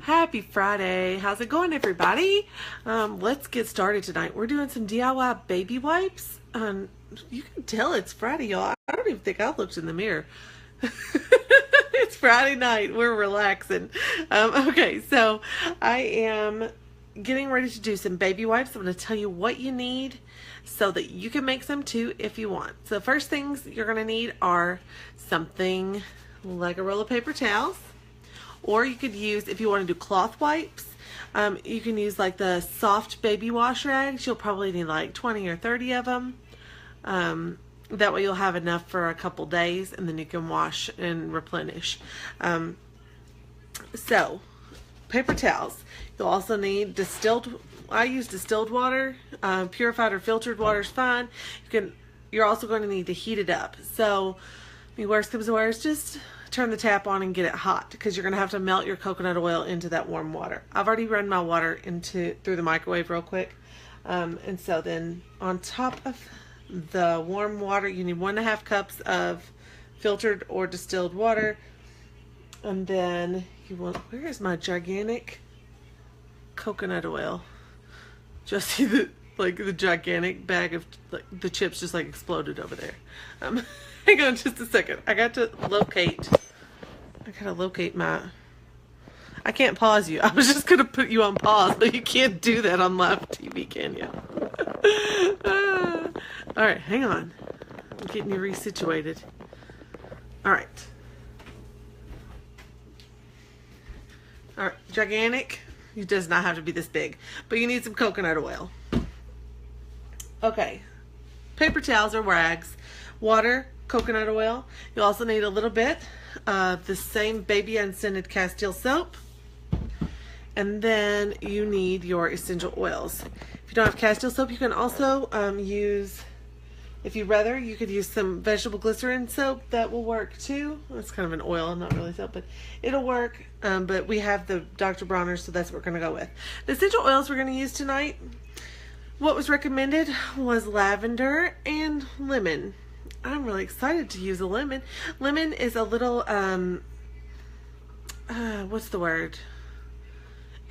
Happy Friday. How's it going, everybody? Let's get started tonight. We're doing some DIY baby wipes. You can tell it's Friday, y'all. I don't even think I looked in the mirror. It's Friday night. We're relaxing. Okay, so I am getting ready to do some baby wipes. I'm going to tell you what you need so that you can make some too if you want. So the first things you're going to need are something like a roll of paper towels. Or you could use, if you want to do cloth wipes, you can use like the soft baby wash rags. You'll probably need like 20 or 30 of them. That way you'll have enough for a couple days and then you can wash and replenish. So, paper towels. You'll also need distilled, I use distilled water. Purified or filtered water is fine. You're also going to need to heat it up. So, worst comes to worst, just turn the tap on and get it hot because you're going to have to melt your coconut oil into that warm water. I've already run my water through the microwave real quick. And so then on top of the warm water, you need 1.5 cups of filtered or distilled water. And then you want, where is my gigantic coconut oil? Just see the gigantic bag of the chips just exploded over there. Hang on just a second. I gotta locate my, I can't pause you. I was just gonna put you on pause, but you can't do that on live TV, can you? All right, hang on. I'm getting you resituated. All right. All right, gigantic. It does not have to be this big, but you need some coconut oil. Okay, paper towels or rags, water, coconut oil. You'll also need a little bit of the same baby unscented Castile soap. And then you need your essential oils. If you don't have Castile soap, you can also use, if you'd rather, you could use some vegetable glycerin soap. That will work too. It's kind of an oil, not really soap, but it'll work. But we have the Dr. Bronner's, so that's what we're going to go with. The essential oils we're going to use tonight, what was recommended was lavender and lemon. I'm really excited to use a lemon. Lemon is a little, what's the word?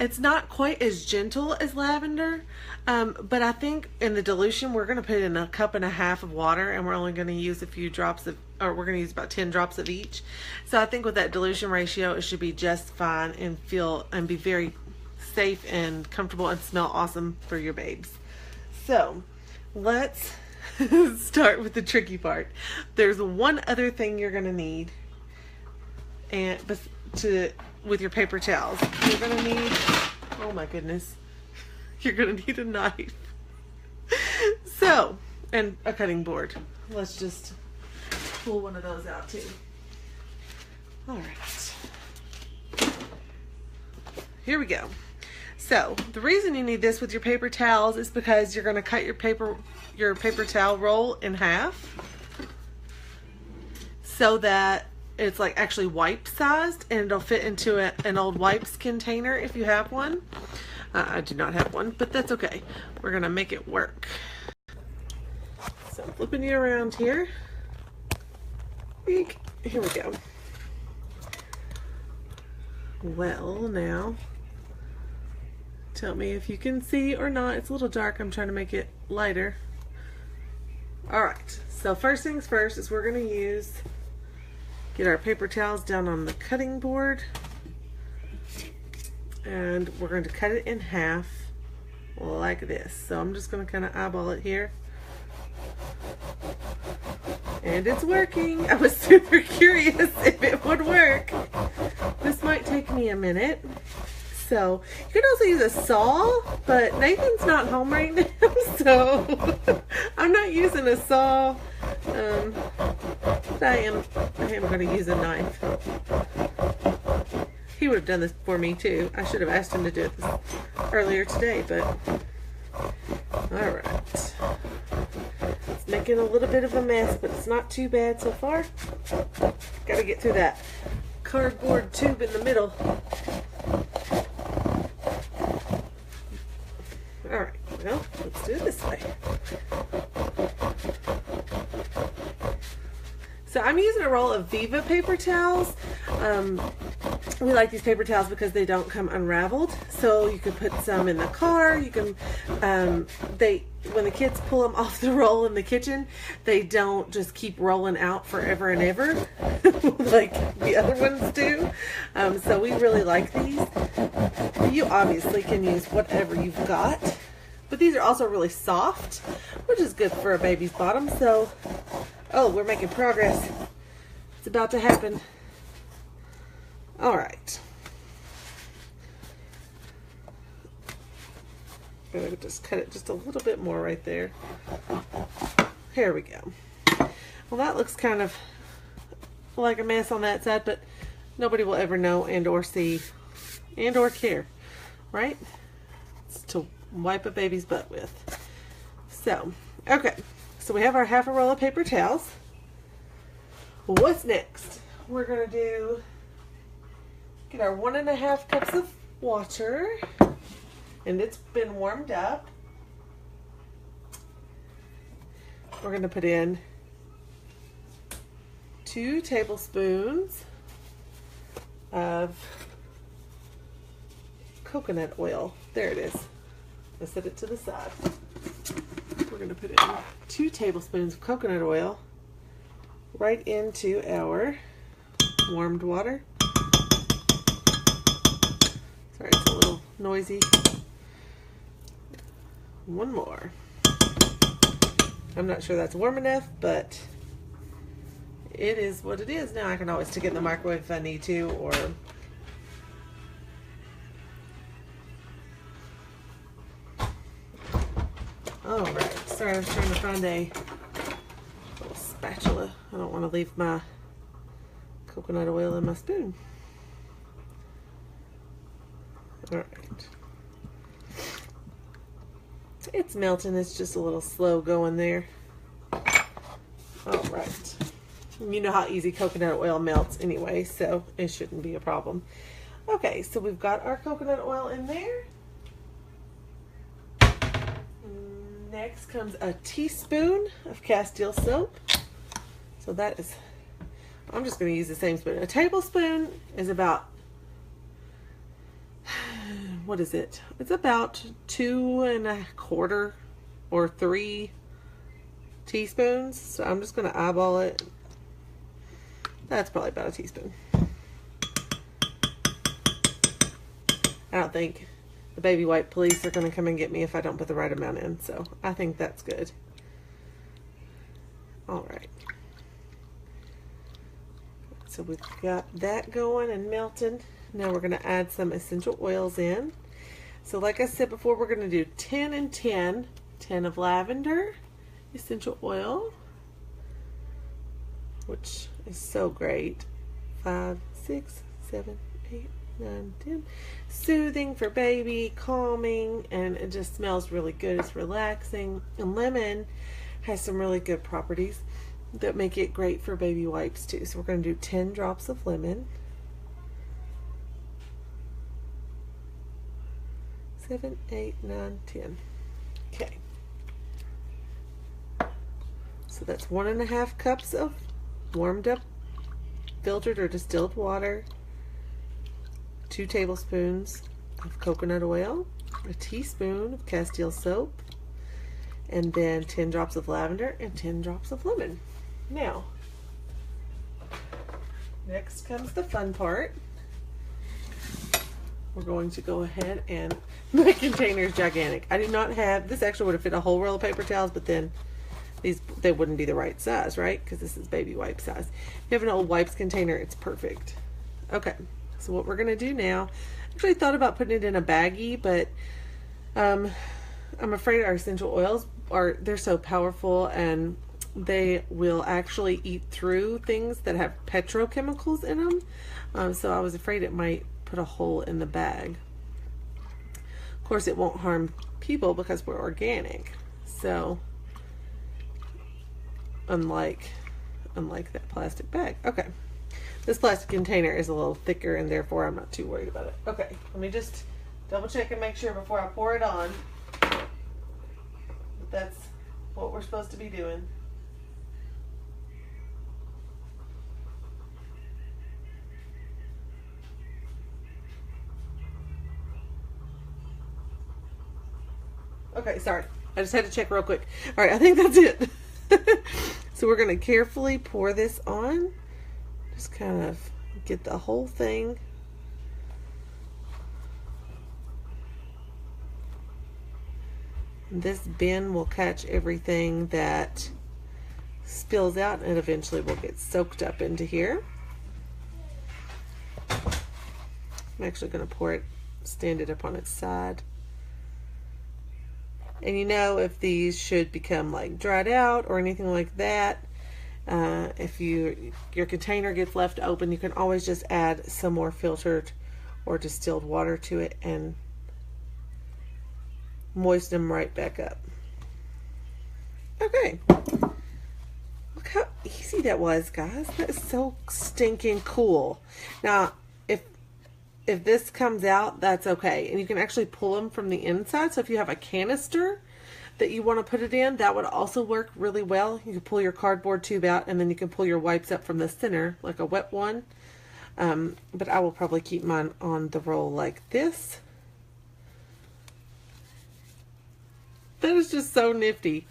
It's not quite as gentle as lavender, but I think in the dilution, we're going to put in 1.5 cups of water, and we're only going to use a few drops of, or we're going to use about 10 drops of each. So I think with that dilution ratio, it should be just fine and be very safe and comfortable and smell awesome for your babes. So let's start with the tricky part. There's one other thing you're going to need, and with your paper towels, you're going to need, oh my goodness, you're going to need a knife. So, and a cutting board. Let's just pull one of those out too. All right, here we go. So the reason you need this with your paper towels is because you're going to cut your paper towel roll in half so that it's actually wipe sized, and it'll fit into an old wipes container if you have one. I do not have one, but that's okay. We're going to make it work. So I'm flipping you around here. Here we go. Well, now tell me if you can see or not. It's a little dark. I'm trying to make it lighter. All right. So first things first is we're going to get our paper towels down on the cutting board. And we're going to cut it in half like this. So I'm just going to kind of eyeball it here. And it's working. I was super curious if it would work. This might take me a minute. So you can also use a saw, but Nathan's not home right now, so I'm not using a saw. But I am going to use a knife. He would have done this for me too. I should have asked him to do this earlier today, but all right. It's making a little bit of a mess, but it's not too bad so far. Got to get through that cardboard tube in the middle. All right, well, let's do it this way. So I'm using a roll of Viva paper towels. we like these paper towels because they don't come unraveled. So you can put some in the car. You can, when the kids pull them off the roll in the kitchen, they don't just keep rolling out forever and ever like the other ones do. So we really like these. You obviously can use whatever you've got, but these are also really soft, which is good for a baby's bottom. So, oh, we're making progress. It's about to happen. All right. I'm going to just cut it just a little bit more right there. Here we go. Well, that looks kind of like a mess on that side, but nobody will ever know and or see and or care, right? It's to wipe a baby's butt with. So, okay. So we have our half a roll of paper towels. What's next? We're going to get our 1.5 cups of water, and it's been warmed up. We're going to put in 2 tablespoons of coconut oil. There it is. I set it to the side. We're going to put in 2 tablespoons of coconut oil right into our warmed water. Sorry, it's a little noisy. One more. I'm not sure that's warm enough, but it is what it is. Now I can always stick it in the microwave if I need to, or all right. Sorry, I was trying to find a little spatula. I don't want to leave my coconut oil in my spoon. All right. It's melting. It's just a little slow going there. All right. You know how easy coconut oil melts anyway, so it shouldn't be a problem. Okay, so we've got our coconut oil in there. Next comes a teaspoon of Castile soap. So that is, I'm just going to use the same spoon. A tablespoon is about, what is it? It's about 2.25 or 3 teaspoons. So I'm just going to eyeball it. That's probably about a teaspoon. I don't think the baby wipe police are going to come and get me if I don't put the right amount in. So I think that's good. All right. So we've got that going and melting. Now we're going to add some essential oils in. So like I said before, we're going to do 10 and 10. 10 of lavender essential oil, which is so great. 5, 6, 7, 8, 9, 10. Soothing for baby, calming, and it just smells really good. It's relaxing. And lemon has some really good properties that make it great for baby wipes too. So we're going to do 10 drops of lemon. 7, 8, 9, 10. Okay. So that's 1.5 cups of warmed up filtered or distilled water, 2 tablespoons of coconut oil, a teaspoon of Castile soap, and then 10 drops of lavender and 10 drops of lemon. Now, next comes the fun part. We're going to go ahead and my container is gigantic. I do not have, this actually would have fit a whole roll of paper towels, but then they wouldn't be the right size, right? Because this is baby wipe size. If you have an old wipes container, it's perfect. Okay, so what we're going to do now, I actually thought about putting it in a baggie, but I'm afraid our essential oils they're so powerful and they will actually eat through things that have petrochemicals in them. So I was afraid it might put a hole in the bag. Of course, it won't harm people because we're organic. So unlike that plastic bag. Okay, this plastic container is a little thicker and therefore I'm not too worried about it. Okay, let me just double check and make sure before I pour it on that that's what we're supposed to be doing. Okay, sorry. I just had to check real quick. All right, I think that's it. So we're going to carefully pour this on. Just kind of get the whole thing. This bin will catch everything that spills out and eventually will get soaked up into here. I'm actually going to pour it, stand it up on its side. And you know if these should become like dried out or anything like that, if your container gets left open, you can always just add some more filtered or distilled water to it and moisten them right back up. Okay. Look how easy that was, guys. That is so stinking cool. Now, if this comes out, that's okay. And you can actually pull them from the inside. So if you have a canister that you want to put it in, that would also work really well. You can pull your cardboard tube out and then you can pull your wipes up from the center like a wet one. But I will probably keep mine on the roll like this. That is just so nifty.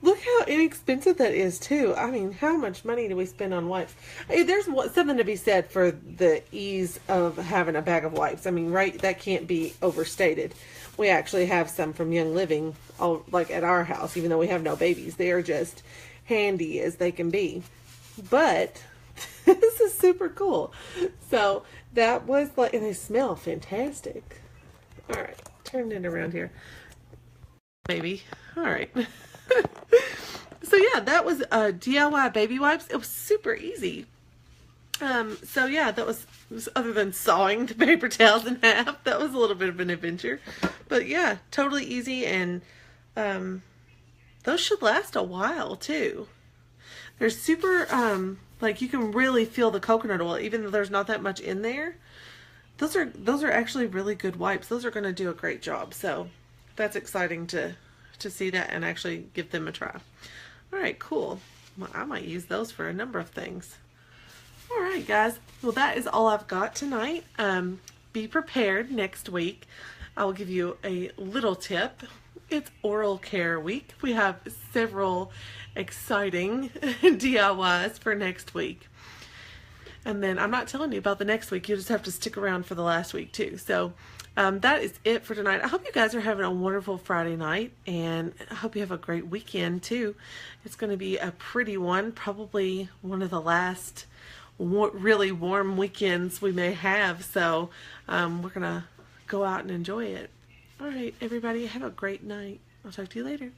Look how inexpensive that is too. I mean, how much money do we spend on wipes? Hey, there's something to be said for the ease of having a bag of wipes. I mean, right? That can't be overstated. We actually have some from Young Living, like at our house, even though we have no babies. They are just handy as they can be. But this is super cool. So that was like, and they smell fantastic. All right, turn it around here. Baby. All right. So yeah, that was DIY baby wipes. It was super easy. So yeah, that was other than sawing the paper towels in half, that was a little bit of an adventure. But yeah, totally easy, and those should last a while too. They're super, like you can really feel the coconut oil, even though there's not that much in there. Those are actually really good wipes. Those are going to do a great job. So that's exciting to see that and actually give them a try. All right, cool. Well, I might use those for a number of things. All right, guys. Well, that is all I've got tonight. Be prepared next week. I will give you a little tip. It's oral care week. We have several exciting DIYs for next week. And then I'm not telling you about the next week. You just have to stick around for the last week too. So that is it for tonight. I hope you guys are having a wonderful Friday night, and I hope you have a great weekend too. It's going to be a pretty one, probably one of the last really warm weekends we may have. So we're going to go out and enjoy it. All right, everybody, have a great night. I'll talk to you later.